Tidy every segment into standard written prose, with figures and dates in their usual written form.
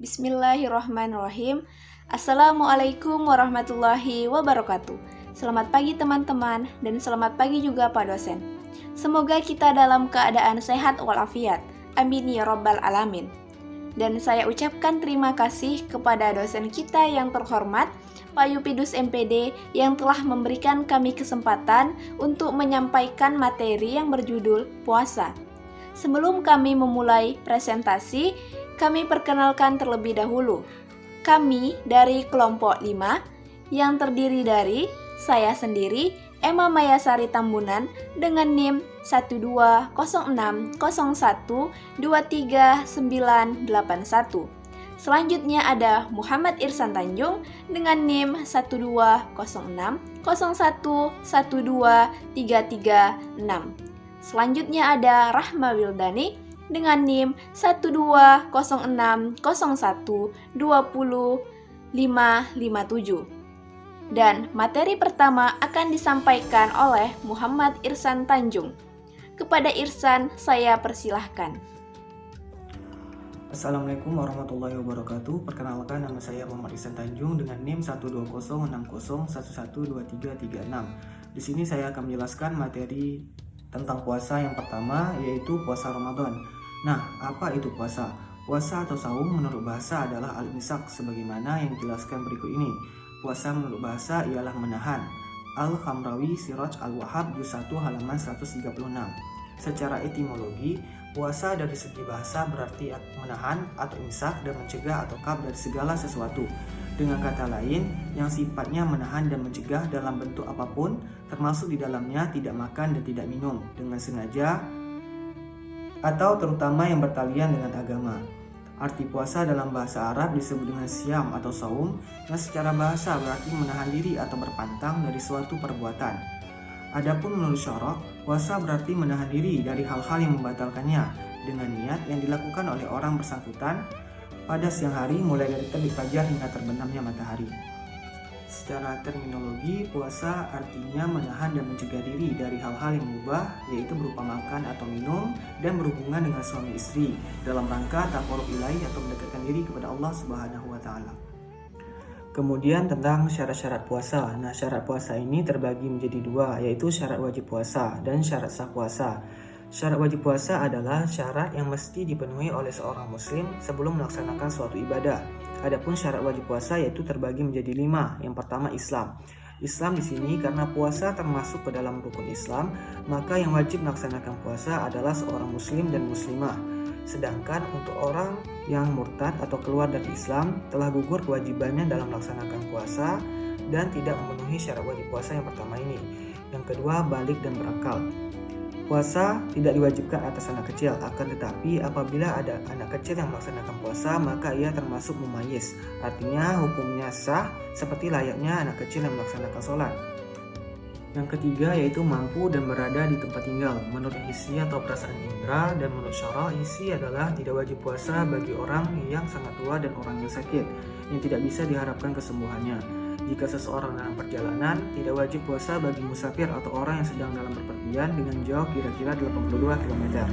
Bismillahirrahmanirrahim. Assalamualaikum warahmatullahi wabarakatuh. Selamat pagi teman-teman dan selamat pagi juga Pak dosen. Semoga kita dalam keadaan sehat walafiat. Amin ya rabbal alamin. Dan saya ucapkan terima kasih kepada dosen kita yang terhormat, Pak Yupidus MPD, yang telah memberikan kami kesempatan untuk menyampaikan materi yang berjudul puasa. Sebelum kami memulai presentasi, kami perkenalkan terlebih dahulu. Kami dari kelompok 5 yang terdiri dari saya sendiri, Emma Mayasari Tambunan dengan NIM 12060123981. Selanjutnya ada Muhammad Irsan Tanjung dengan NIM 1206011123336. Selanjutnya ada Rahma Wildani dengan NIM 1206001200557. Dan materi pertama akan disampaikan oleh Muhammad Irsan Tanjung. Kepada Irsan, saya persilahkan. Assalamualaikum warahmatullahi wabarakatuh. Perkenalkan, nama saya Muhammad Irsan Tanjung dengan NIM 12060112336. Di sini saya akan menjelaskan materi tentang puasa yang pertama, yaitu puasa Ramadan. Nah, apa itu puasa? Puasa atau saum menurut bahasa adalah al-imsak sebagaimana yang dijelaskan berikut ini. Puasa menurut bahasa ialah menahan. Al-Khamrawi Siraj Al-Wahhab juz 1 halaman 136. Secara etimologi, puasa dari segi bahasa berarti menahan atau imsak dan mencegah atau kaf dari segala sesuatu. Dengan kata lain, yang sifatnya menahan dan mencegah dalam bentuk apapun, termasuk di dalamnya tidak makan dan tidak minum dengan sengaja atau terutama yang bertalian dengan agama. Arti puasa dalam bahasa Arab disebut dengan siam atau saum, yang secara bahasa berarti menahan diri atau berpantang dari suatu perbuatan. Adapun menurut syarak, puasa berarti menahan diri dari hal-hal yang membatalkannya dengan niat yang dilakukan oleh orang bersangkutan pada siang hari mulai dari terbit fajar hingga terbenamnya matahari. Secara terminologi, puasa artinya menahan dan mencegah diri dari hal-hal yang mubah, yaitu berupa makan atau minum dan berhubungan dengan suami istri dalam rangka taqarrub ilahi atau mendekatkan diri kepada Allah Subhanahu wa taala. Kemudian tentang syarat-syarat puasa. Nah, syarat puasa ini terbagi menjadi dua, yaitu syarat wajib puasa dan syarat sah puasa. Syarat wajib puasa adalah syarat yang mesti dipenuhi oleh seorang muslim sebelum melaksanakan suatu ibadah. Adapun syarat wajib puasa yaitu terbagi menjadi 5. Yang pertama Islam. Islam di sini karena puasa termasuk ke dalam rukun Islam, maka yang wajib melaksanakan puasa adalah seorang muslim dan muslimah. Sedangkan untuk orang yang murtad atau keluar dari Islam telah gugur kewajibannya dalam melaksanakan puasa dan tidak memenuhi syarat wajib puasa yang pertama ini. Yang kedua, balik dan berakal. Puasa tidak diwajibkan atas anak kecil, akan tetapi apabila ada anak kecil yang melaksanakan puasa, maka ia termasuk mumayyiz. Artinya hukumnya sah seperti layaknya anak kecil yang melaksanakan sholat. Yang ketiga yaitu mampu dan berada di tempat tinggal. Menurut hisi atau perasaan indera dan menurut syara, hisi adalah tidak wajib puasa bagi orang yang sangat tua dan orang yang sakit, yang tidak bisa diharapkan kesembuhannya. Jika seseorang dalam perjalanan, tidak wajib puasa bagi musafir atau orang yang sedang dalam bepergian dengan jauh kira-kira 82 km.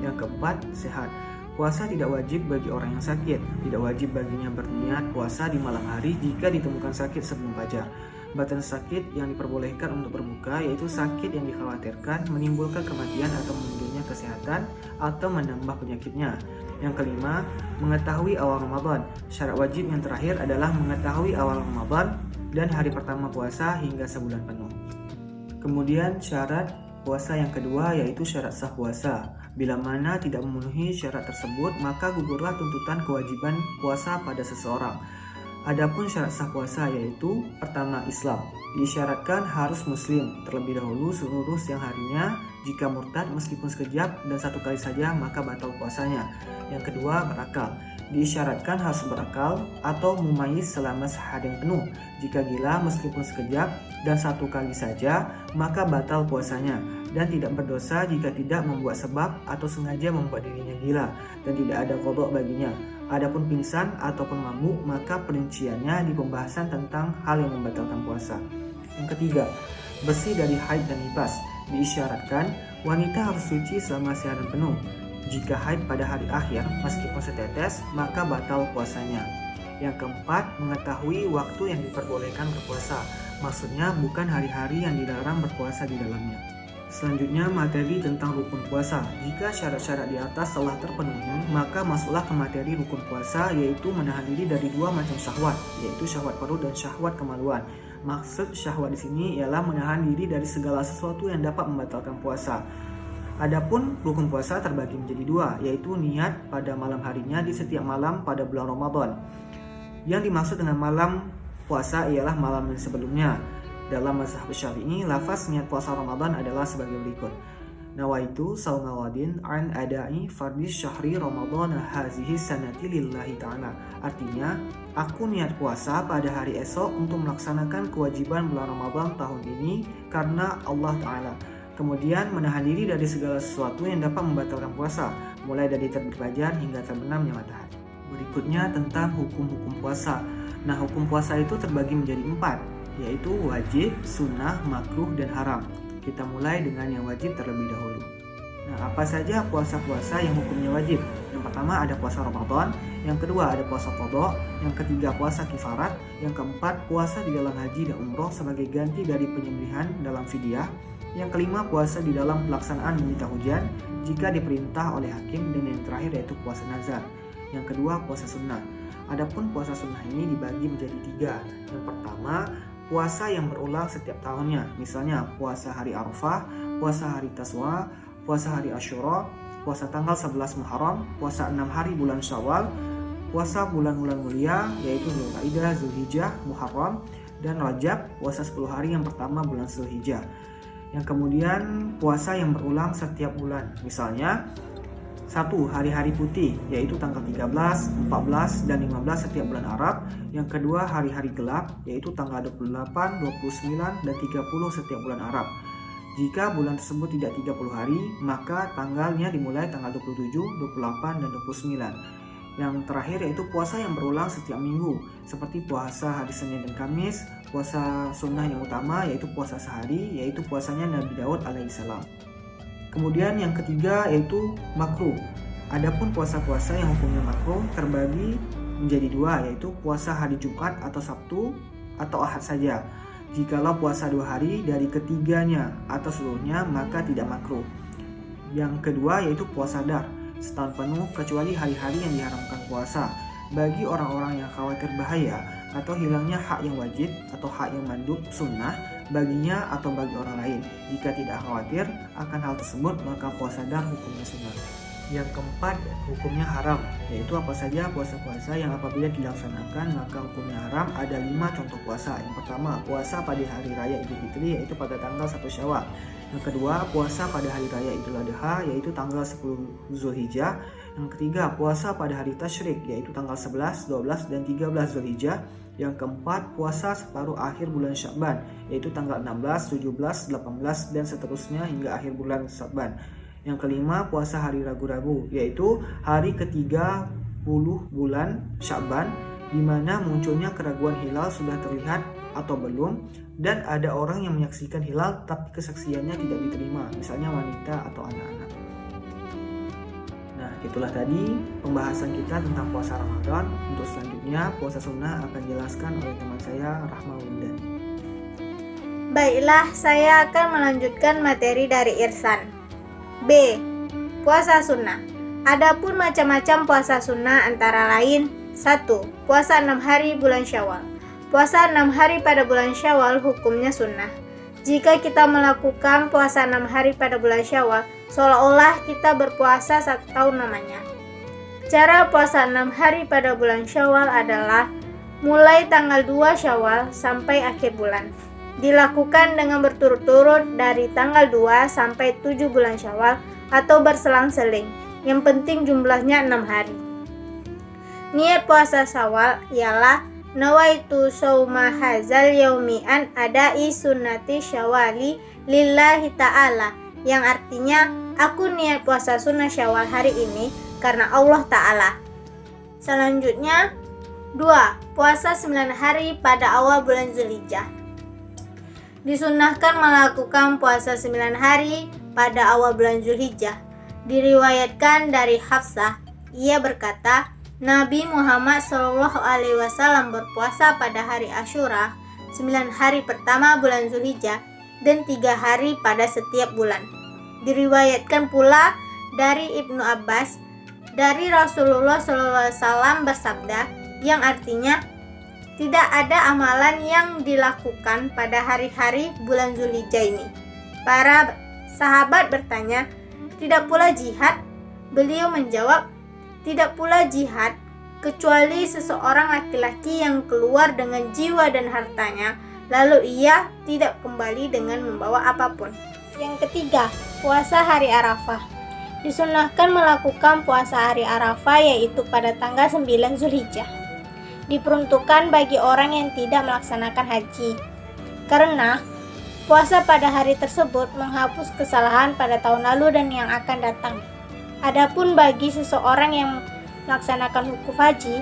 Yang keempat, sehat. Puasa tidak wajib bagi orang yang sakit. Tidak wajib baginya berniat puasa di malam hari jika ditemukan sakit sebelum fajar. Batas sakit yang diperbolehkan untuk berbuka yaitu sakit yang dikhawatirkan menimbulkan kematian atau menurunnya kesehatan atau menambah penyakitnya. Yang kelima, mengetahui awal Ramadan. Syarat wajib yang terakhir adalah mengetahui awal Ramadan dan hari pertama puasa hingga sebulan penuh. Kemudian syarat puasa yang kedua yaitu syarat sah puasa. Bila mana tidak memenuhi syarat tersebut, maka gugurlah tuntutan kewajiban puasa pada seseorang. Adapun syarat sah puasa yaitu pertama Islam. Disyaratkan harus muslim terlebih dahulu seluruh siang harinya. Jika murtad meskipun sekejap dan satu kali saja maka batal puasanya. Yang kedua berakal. Disyaratkan harus berakal atau mumayyiz selama seharian penuh. Jika gila meskipun sekejap dan satu kali saja maka batal puasanya. Dan tidak berdosa jika tidak membuat sebab atau sengaja membuat dirinya gila dan tidak ada qadha baginya. Adapun pingsan ataupun mabuk maka perinciannya di pembahasan tentang hal yang membatalkan puasa. Yang ketiga, bersih dari haid dan nifas. Diisyaratkan wanita harus suci selama seharian penuh. Jika haid pada hari akhir meskipun setetes, maka batal puasanya. Yang keempat, mengetahui waktu yang diperbolehkan berpuasa. Maksudnya bukan hari-hari yang dilarang berpuasa di dalamnya. Selanjutnya, materi tentang rukun puasa. Jika syarat-syarat di atas telah terpenuhi, maka masuklah ke materi rukun puasa, yaitu menahan diri dari dua macam syahwat, yaitu syahwat perut dan syahwat kemaluan. Maksud syahwat di sini ialah menahan diri dari segala sesuatu yang dapat membatalkan puasa. Adapun rukun puasa terbagi menjadi dua, yaitu niat pada malam harinya di setiap malam pada bulan Ramadan. Yang dimaksud dengan malam puasa ialah malam yang sebelumnya. Dalam mazhab Syafi'i, lafaz niat puasa Ramadan adalah sebagai berikut. Nawaitu sauma ghadin an ada'i fardhi syahri Ramadan hazihi sanati lillahi ta'ala. Artinya, aku niat puasa pada hari esok untuk melaksanakan kewajiban bulan Ramadan tahun ini karena Allah Ta'ala. Kemudian menahan diri dari segala sesuatu yang dapat membatalkan puasa, mulai dari terbit fajar hingga terbenamnya matahari. Berikutnya tentang hukum-hukum puasa. Nah, hukum puasa itu terbagi menjadi 4, yaitu wajib, sunnah, makruh, dan haram. Kita mulai dengan yang wajib terlebih dahulu. Nah, apa saja puasa-puasa yang hukumnya wajib? Yang pertama ada puasa Ramadan, yang kedua ada puasa qadha, yang ketiga puasa kifarat, yang keempat puasa di dalam haji dan umroh sebagai ganti dari penyembelihan dalam fidyah, yang kelima puasa di dalam pelaksanaan meminta hujan jika diperintah oleh hakim, dan yang terakhir yaitu puasa nazar. Yang kedua puasa sunnah. Adapun puasa sunnah ini dibagi menjadi 3. Yang pertama, puasa yang berulang setiap tahunnya, misalnya puasa hari Arafah, puasa hari Taswa, puasa hari Asyura, puasa tanggal 11 Muharram, puasa 6 hari bulan Syawal, puasa bulan-bulan mulia yaitu Dzulqa'dah, Dzulhijjah, Muharram, dan Rajab, puasa 10 hari yang pertama bulan Dzulhijjah. Yang kemudian puasa yang berulang setiap bulan, misalnya 1. Hari-hari putih, yaitu tanggal 13, 14, dan 15 setiap bulan Arab. Yang kedua, hari-hari gelap, yaitu tanggal 28, 29, dan 30 setiap bulan Arab. Jika bulan tersebut tidak 30 hari, maka tanggalnya dimulai tanggal 27, 28, dan 29. Yang terakhir yaitu puasa yang berulang setiap minggu, seperti puasa hari Senin dan Kamis, puasa sunnah yang utama, yaitu puasa sehari, yaitu puasanya Nabi Daud alaihissalam. Kemudian yang ketiga yaitu makruh. Adapun puasa-puasa yang hukumnya makruh terbagi menjadi 2, yaitu puasa hari Jumat atau Sabtu atau Ahad saja. Jikalau puasa 2 hari dari ketiganya atau seluruhnya maka tidak makruh. Yang kedua yaitu puasa dar setahun penuh kecuali hari-hari yang diharamkan puasa. Bagi orang-orang yang khawatir bahaya atau hilangnya hak yang wajib atau hak yang mandub sunnah baginya atau bagi orang lain. Jika tidak khawatir akan hal tersebut maka puasa dar hukumnya sunnah. Yang keempat hukumnya haram, yaitu apa saja puasa-puasa yang apabila dilaksanakan maka hukumnya haram. Ada 5 contoh puasa. Yang pertama puasa pada hari raya Idul Fitri yaitu pada tanggal 1 Syawal. Yang kedua puasa pada hari raya Idul Adha yaitu tanggal 10 Zulhijjah. Yang ketiga puasa pada hari Tasyrik yaitu tanggal 11, 12, dan 13 Zulhijjah. Yang keempat puasa separuh akhir bulan Sya'ban yaitu tanggal 16, 17, 18, dan seterusnya hingga akhir bulan Sya'ban. Yang kelima puasa hari ragu-ragu yaitu hari ke-30 bulan Sya'ban di mana munculnya keraguan hilal sudah terlihat atau belum, dan ada orang yang menyaksikan hilal tapi kesaksiannya tidak diterima, misalnya wanita atau anak-anak. Nah, itulah tadi pembahasan kita tentang puasa Ramadan. Untuk selanjutnya puasa sunnah akan dijelaskan oleh teman saya Rahma Windani. Baiklah, saya akan melanjutkan materi dari Irsan. B. Puasa sunnah. Adapun macam-macam puasa sunnah antara lain: 1. Puasa 6 hari bulan Syawal. Puasa 6 hari pada bulan Syawal hukumnya sunnah. Jika kita melakukan puasa 6 hari pada bulan Syawal, seolah-olah kita berpuasa 1 tahun namanya. Cara puasa 6 hari pada bulan Syawal adalah mulai tanggal 2 Syawal sampai akhir bulan. Dilakukan dengan berturut-turut dari tanggal 2 sampai 7 bulan Syawal atau berselang-seling. Yang penting jumlahnya 6 hari. Niat puasa Syawal ialah nawaitu shauma hadzal yaumi an adai sunnati syawali lillahi ta'ala, yang artinya aku niat puasa sunnah Syawal hari ini karena Allah Ta'ala. Selanjutnya 2. Puasa 9 hari pada awal bulan Zulhijjah. Disunnahkan melakukan puasa 9 hari pada awal bulan Zulhijjah. Diriwayatkan dari Hafsah, ia berkata, Nabi Muhammad SAW berpuasa pada hari Asyura, 9 hari pertama bulan Zulhijjah, dan 3 hari pada setiap bulan. Diriwayatkan pula dari Ibnu Abbas, dari Rasulullah SAW bersabda, yang artinya, tidak ada amalan yang dilakukan pada hari-hari bulan Zulhijjah ini. Para sahabat bertanya, tidak pula jihad? Beliau menjawab, tidak pula jihad, kecuali seseorang laki-laki yang keluar dengan jiwa dan hartanya, lalu ia tidak kembali dengan membawa apapun. Yang ketiga, puasa hari Arafah. Disunahkan melakukan puasa hari Arafah yaitu pada tanggal 9 Zulhijjah. Diperuntukkan bagi orang yang tidak melaksanakan haji. Karena puasa pada hari tersebut menghapus kesalahan pada tahun lalu dan yang akan datang. Adapun bagi seseorang yang melaksanakan wukuf haji,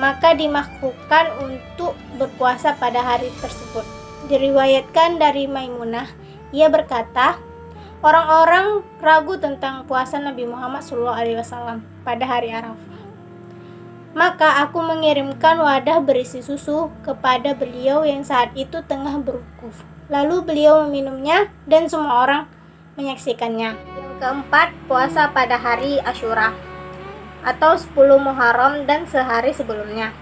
maka dimakruhkan untuk berpuasa pada hari tersebut. Diriwayatkan dari Maimunah, ia berkata, orang-orang ragu tentang puasa Nabi Muhammad SAW pada hari Arafah. Maka aku mengirimkan wadah berisi susu kepada beliau yang saat itu tengah berwukuf. Lalu beliau meminumnya dan semua orang menyaksikannya. Yang keempat, puasa pada hari Asyura atau 10 Muharram dan sehari sebelumnya.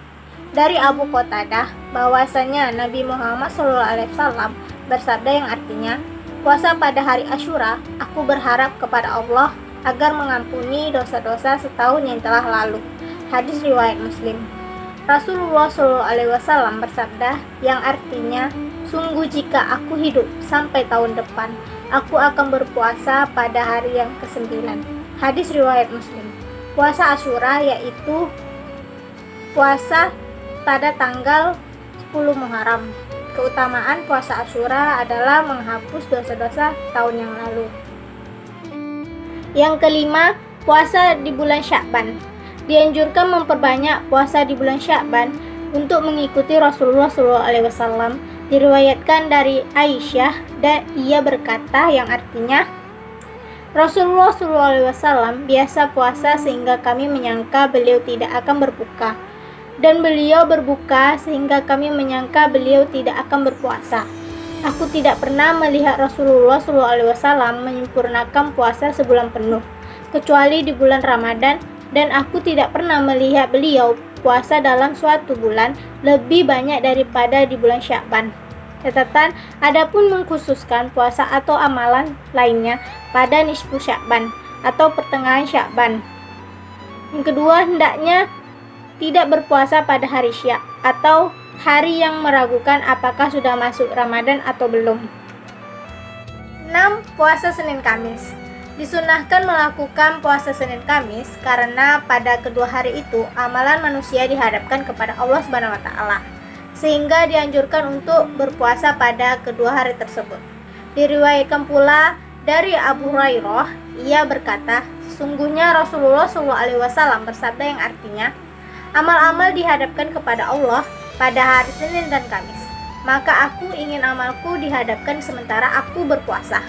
Dari Abu Qatadah bahwasanya Nabi Muhammad SAW bersabda yang artinya, puasa pada hari Asyura, aku berharap kepada Allah agar mengampuni dosa-dosa setahun yang telah lalu. Hadis riwayat Muslim. Rasulullah SAW bersabda yang artinya, sungguh jika aku hidup sampai tahun depan, aku akan berpuasa pada hari yang ke-9. Hadis riwayat Muslim. Puasa Asyura yaitu puasa pada tanggal 10 Muharram. Keutamaan puasa Asyura adalah menghapus dosa-dosa tahun yang lalu. Yang kelima, puasa di bulan Sya'ban. Dianjurkan memperbanyak puasa di bulan Sya'ban untuk mengikuti Rasulullah SAW. Diriwayatkan dari Aisyah dan ia berkata yang artinya, Rasulullah SAW biasa puasa sehingga kami menyangka beliau tidak akan berbuka, dan beliau berbuka sehingga kami menyangka beliau tidak akan berpuasa. Aku tidak pernah melihat Rasulullah SAW menyempurnakan puasa sebulan penuh, kecuali di bulan Ramadan, dan aku tidak pernah melihat beliau puasa dalam suatu bulan lebih banyak daripada di bulan Sya'ban. Catatan, adapun mengkhususkan puasa atau amalan lainnya pada nisfu Sya'ban atau pertengahan Sya'ban. Yang kedua, hendaknya tidak berpuasa pada hari Syak atau hari yang meragukan apakah sudah masuk Ramadan atau belum. 6. Puasa Senin Kamis. Disunahkan melakukan puasa Senin Kamis karena pada kedua hari itu amalan manusia dihadapkan kepada Allah SWT, sehingga dianjurkan untuk berpuasa pada kedua hari tersebut. Diriwayatkan pula dari Abu Hurairah, ia berkata, sungguhnya Rasulullah SAW bersabda yang artinya, amal-amal dihadapkan kepada Allah pada hari Senin dan Kamis, maka aku ingin amalku dihadapkan sementara aku berpuasa.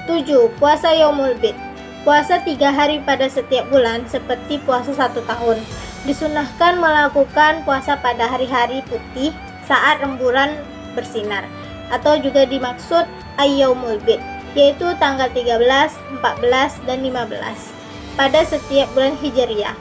7. Puasa Yaumul Bid. Puasa 3 hari pada setiap bulan seperti puasa 1 tahun. Disunahkan melakukan puasa pada hari-hari putih saat rembulan bersinar, atau juga dimaksud Ayyaumul Bid, yaitu tanggal 13, 14, dan 15 pada setiap bulan Hijriyah.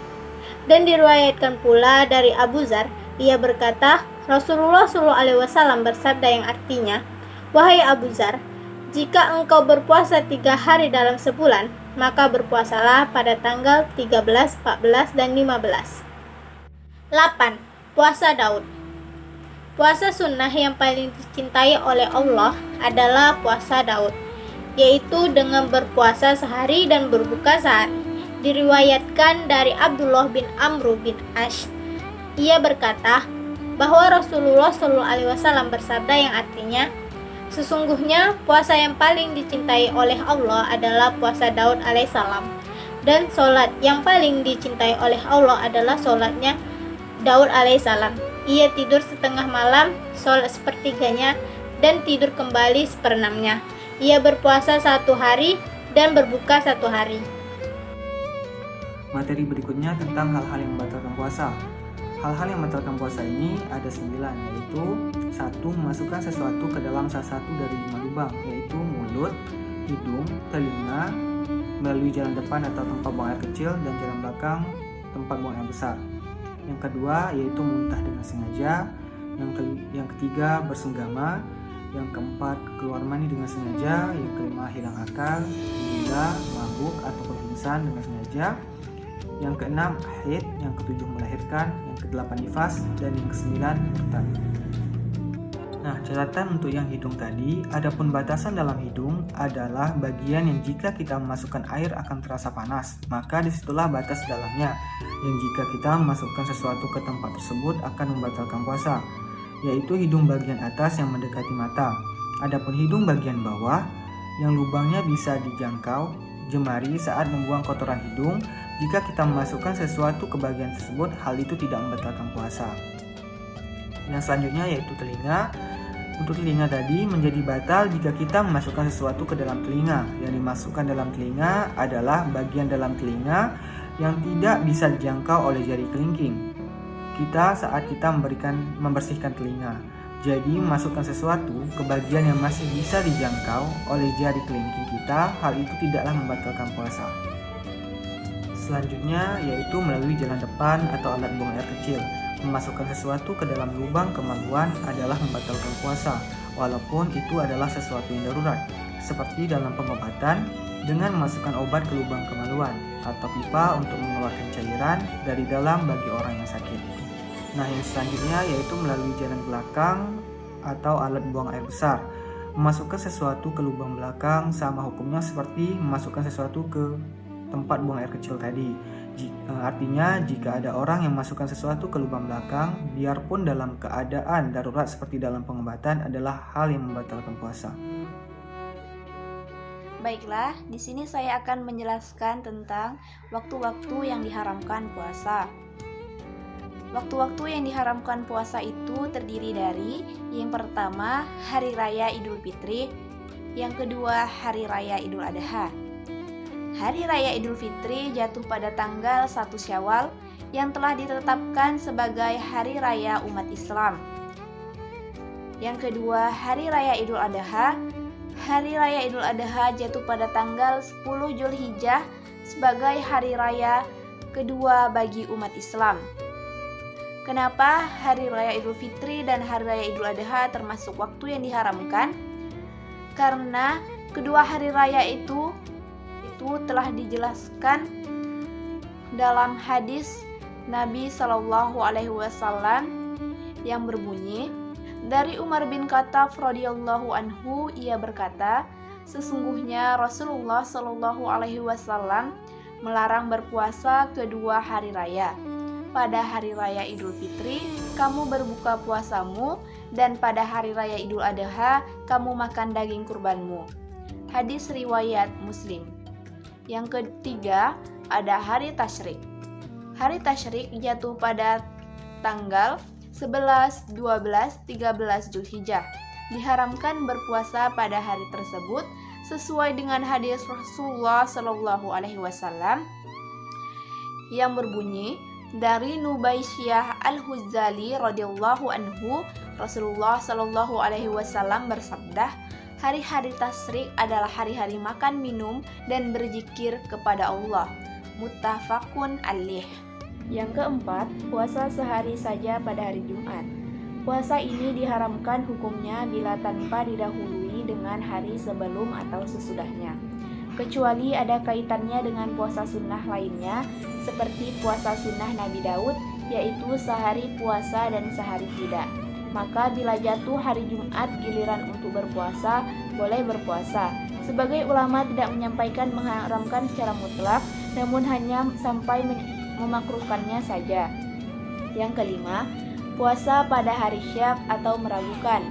Dan diriwayatkan pula dari Abu Dzar, ia berkata, Rasulullah SAW bersabda yang artinya, wahai Abu Dzar, jika engkau berpuasa 3 hari dalam sebulan, maka berpuasalah pada tanggal 13, 14, dan 15. 8. Puasa Daud. Puasa sunnah yang paling dicintai oleh Allah adalah puasa Daud, yaitu dengan berpuasa sehari dan berbuka sehari. Diriwayatkan dari Abdullah bin Amr bin Ash, ia berkata bahwa Rasulullah SAW bersabda yang artinya, sesungguhnya puasa yang paling dicintai oleh Allah adalah puasa Daud alaihissalam, dan sholat yang paling dicintai oleh Allah adalah sholatnya Daud alaihissalam. Ia tidur setengah malam, sholat sepertiganya, dan tidur kembali seperenamnya. Ia berpuasa 1 hari, dan berbuka 1 hari. Materi berikutnya tentang hal-hal yang membatalkan puasa. Hal-hal yang membatalkan puasa ini ada 9, yaitu 1. Memasukkan sesuatu ke dalam salah satu dari 5 lubang, yaitu mulut, hidung, telinga, melalui jalan depan atau tempat buang air kecil, dan jalan belakang tempat buang air besar. Yang kedua yaitu muntah dengan sengaja. Yang ketiga bersenggama. Yang keempat keluar mani dengan sengaja. Yang kelima hilang akal, gila, mabuk atau pingsan dengan sengaja. Yang keenam haid. Yang ketujuh melahirkan. Yang kedelapan nifas. Dan yang kesembilan muntah. Nah, catatan untuk yang hidung tadi, adapun batasan dalam hidung adalah bagian yang jika kita memasukkan air akan terasa panas, maka disitulah batas dalamnya, yang jika kita memasukkan sesuatu ke tempat tersebut akan membatalkan puasa, yaitu hidung bagian atas yang mendekati mata. Adapun hidung bagian bawah, yang lubangnya bisa dijangkau jemari saat membuang kotoran hidung, jika kita memasukkan sesuatu ke bagian tersebut, hal itu tidak membatalkan puasa. Yang selanjutnya yaitu telinga. Untuk telinga tadi menjadi batal jika kita memasukkan sesuatu ke dalam telinga. Yang dimasukkan dalam telinga adalah bagian dalam telinga yang tidak bisa dijangkau oleh jari kelingking kita saat kita membersihkan telinga. Jadi memasukkan sesuatu ke bagian yang masih bisa dijangkau oleh jari kelingking kita, hal itu tidaklah membatalkan puasa. Selanjutnya yaitu melalui jalan depan atau alat buang air kecil. Memasukkan sesuatu ke dalam lubang kemaluan adalah membatalkan puasa, walaupun itu adalah sesuatu yang darurat, seperti dalam pengobatan dengan memasukkan obat ke lubang kemaluan atau pipa untuk mengeluarkan cairan dari dalam bagi orang yang sakit. Nah, yang selanjutnya yaitu melalui jalan belakang atau alat buang air besar. Memasukkan sesuatu ke lubang belakang sama hukumnya seperti memasukkan sesuatu ke tempat buang air kecil tadi. Artinya jika ada orang yang memasukkan sesuatu ke lubang belakang, biarpun dalam keadaan darurat seperti dalam pengobatan, adalah hal yang membatalkan puasa. Baiklah, di sini saya akan menjelaskan tentang waktu-waktu yang diharamkan puasa. Waktu-waktu yang diharamkan puasa itu terdiri dari yang pertama, Hari Raya Idul Fitri, yang kedua, Hari Raya Idul Adha. Hari Raya Idul Fitri jatuh pada tanggal 1 Syawal yang telah ditetapkan sebagai Hari Raya umat Islam. Yang kedua, Hari Raya Idul Adha. Hari Raya Idul Adha jatuh pada tanggal 10 Zulhijjah sebagai Hari Raya kedua bagi umat Islam. Kenapa Hari Raya Idul Fitri dan Hari Raya Idul Adha termasuk waktu yang diharamkan? Karena kedua hari raya itu telah dijelaskan dalam hadis Nabi Shallallahu Alaihi Wasallam yang berbunyi, dari Umar bin Khattab radhiyallahu anhu, ia berkata, sesungguhnya Rasulullah Shallallahu Alaihi Wasallam melarang berpuasa kedua hari raya. Pada hari raya Idul Fitri kamu berbuka puasamu, dan pada hari raya Idul Adha kamu makan daging kurbanmu. Hadis riwayat Muslim. Yang ketiga, ada hari tasyrik. Hari tasyrik jatuh pada tanggal 11, 12, 13 Zulhijjah. Diharamkan berpuasa pada hari tersebut sesuai dengan hadis Rasulullah Shallallahu Alaihi Wasallam yang berbunyi, dari Nubaisyah Al-Huzali radhiyallahu anhu, Rasulullah Shallallahu Alaihi Wasallam bersabda, hari-hari tasyrik adalah hari-hari makan, minum, dan berzikir kepada Allah. Muttafaqun alaih. Yang keempat, puasa sehari saja pada hari Jumat. Puasa ini diharamkan hukumnya bila tanpa didahului dengan hari sebelum atau sesudahnya, kecuali ada kaitannya dengan puasa sunnah lainnya, seperti puasa sunnah Nabi Daud, yaitu sehari puasa dan sehari tidak. Maka bila jatuh hari Jumat giliran untuk berpuasa, boleh berpuasa. Sebagai ulama tidak menyampaikan mengharamkan secara mutlak, namun hanya sampai memakruhkannya saja. Yang kelima, puasa pada hari Syak atau meragukan,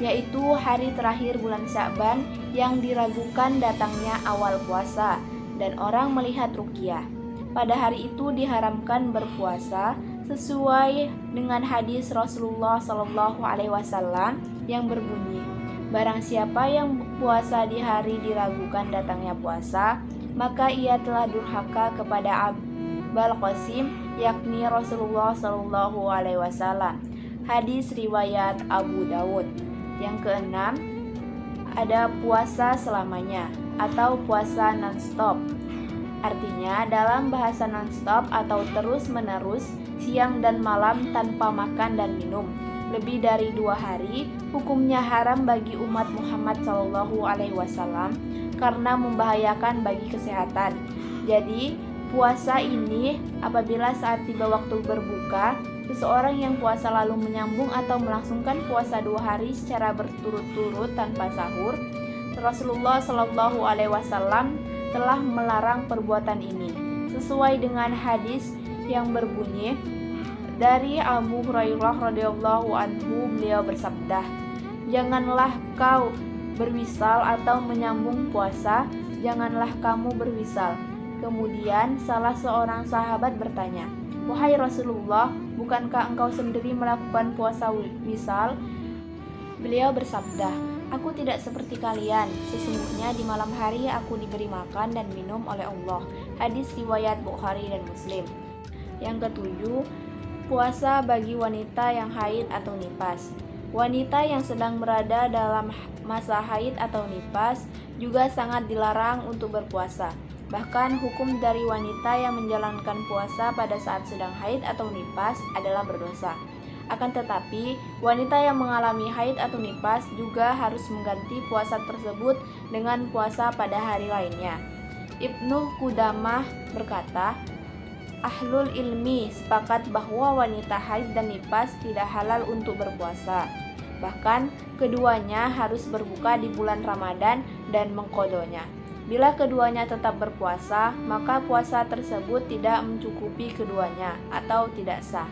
yaitu hari terakhir bulan Sya'ban yang diragukan datangnya awal puasa dan orang melihat ruqyah. Pada hari itu diharamkan berpuasa sesuai dengan hadis Rasulullah Shallallahu Alaihi Wasallam yang berbunyi, Barang siapa yang puasa di hari diragukan datangnya puasa, maka ia telah durhaka kepada Abul Qasim, yakni Rasulullah Shallallahu Alaihi Wasallam. Hadis riwayat Abu Dawud. Yang keenam, ada puasa selamanya atau puasa non-stop. Artinya, dalam bahasa non-stop atau terus-menerus, siang dan malam tanpa makan dan minum lebih dari 2 hari, hukumnya haram bagi umat Muhammad SAW karena membahayakan bagi kesehatan. Jadi, puasa ini apabila saat tiba waktu berbuka, seseorang yang puasa lalu menyambung atau melangsungkan puasa 2 hari secara berturut-turut tanpa sahur, Rasulullah SAW telah melarang perbuatan ini. Sesuai dengan hadis yang berbunyi, dari Abu Hurairah radhiyallahu anhu, beliau bersabda, "Janganlah kau berwisal atau menyambung puasa, janganlah kamu berwisal." Kemudian salah seorang sahabat bertanya, "Wahai Rasulullah, bukankah engkau sendiri melakukan puasa wisal?" Beliau bersabda, "Aku tidak seperti kalian. Sesungguhnya di malam hari aku diberi makan dan minum oleh Allah." Hadis riwayat Bukhari dan Muslim. Yang ketujuh, puasa bagi wanita yang haid atau nifas. Wanita yang sedang berada dalam masa haid atau nifas juga sangat dilarang untuk berpuasa. Bahkan hukum dari wanita yang menjalankan puasa pada saat sedang haid atau nifas adalah berdosa. Akan tetapi, wanita yang mengalami haid atau nifas juga harus mengganti puasa tersebut dengan puasa pada hari lainnya. Ibnu Qudamah berkata, Ahlul ilmi sepakat bahwa wanita haid dan nifas tidak halal untuk berpuasa. Bahkan keduanya harus berbuka di bulan Ramadan dan mengqodonya. Bila keduanya tetap berpuasa, maka puasa tersebut tidak mencukupi keduanya atau tidak sah.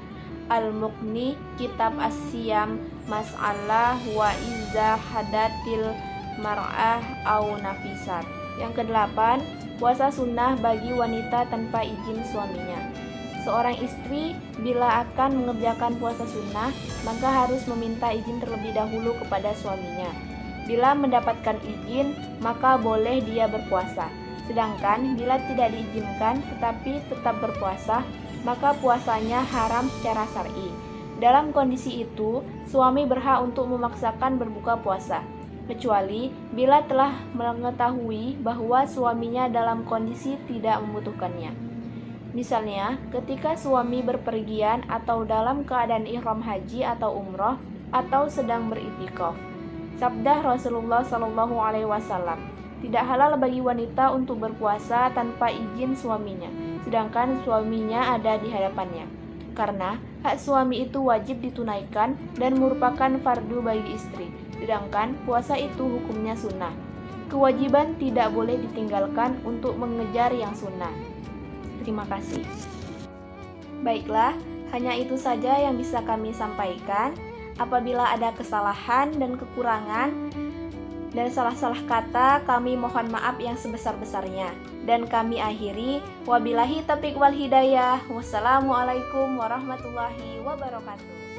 Al-Mughni, Kitab As-Siyam, Mas'alah wa izza hadatil mar'ah au nafisat. Yang kedelapan, puasa sunnah bagi wanita tanpa izin suaminya. Seorang istri bila akan mengerjakan puasa sunnah, maka harus meminta izin terlebih dahulu kepada suaminya. Bila mendapatkan izin, maka boleh dia berpuasa. Sedangkan bila tidak diizinkan tetapi tetap berpuasa, maka puasanya haram secara syar'i. Dalam kondisi itu, suami berhak untuk memaksakan berbuka puasa, kecuali bila telah mengetahui bahwa suaminya dalam kondisi tidak membutuhkannya. Misalnya, ketika suami berpergian atau dalam keadaan ihram haji atau umroh atau sedang beriktikaf. Sabda Rasulullah SAW, tidak halal bagi wanita untuk berpuasa tanpa izin suaminya, sedangkan suaminya ada di hadapannya. Karena hak suami itu wajib ditunaikan dan merupakan fardu bagi istri, sedangkan puasa itu hukumnya sunnah. Kewajiban tidak boleh ditinggalkan untuk mengejar yang sunnah. Terima kasih. Baiklah, hanya itu saja yang bisa kami sampaikan. Apabila ada kesalahan dan kekurangan dan salah-salah kata, kami mohon maaf yang sebesar-besarnya. Dan kami akhiri, wabillahi taufiq wal hidayah. Wassalamualaikum warahmatullahi wabarakatuh.